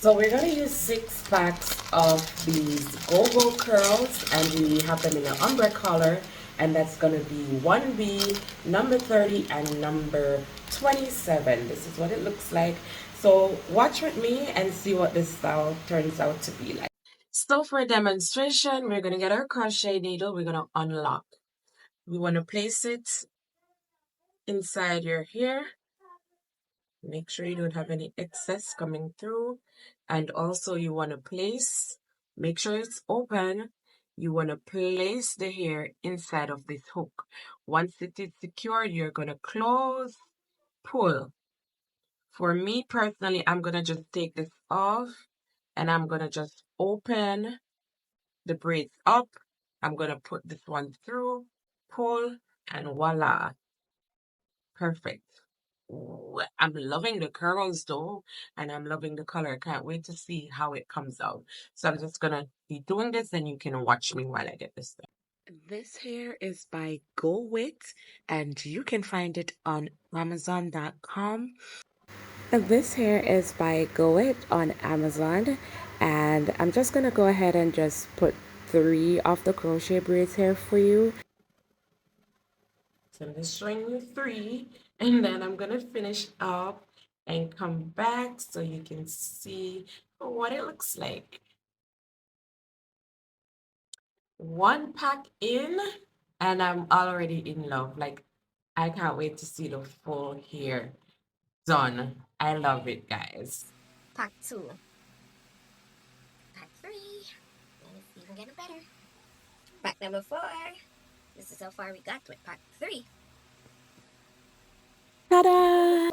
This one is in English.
So we're going to use 6 packs of these go-go curls, and we have them in an ombre color, and that's going to be 1B, number 30, and number 27. This is what it looks like. So watch with me and see what this style turns out to be like. So for a demonstration, we're going to get our crochet needle. We're going to unlock. We want to place it inside your hair. Make sure you don't have any excess coming through. And also you want to place, make sure it's open. You want to place the hair inside of this hook. Once it is secured, you're going to close, pull. For me personally, I'm going to just take this off and I'm going to just open the braids up. I'm going to put this one through, pull, and voila. Perfect. Ooh, I'm loving the curls though, and I'm loving the color. Can't wait to see how it comes out. So I'm just gonna be doing this, and you can watch me while I get this done. This hair is by Go Wit, and you can find it on Amazon.com. This hair is by Go It on Amazon, and I'm just gonna go ahead and just put 3 of the crochet braids here for you. So I'm just showing you 3, and then I'm gonna finish up and come back so you can see what it looks like. 1 pack in, and I'm already in love. Like, I can't wait to see the full hair done. I love it, guys. Pack 2. Pack 3. And it's even getting better. Pack number 4. This is how far we got with pack 3. Ta-da!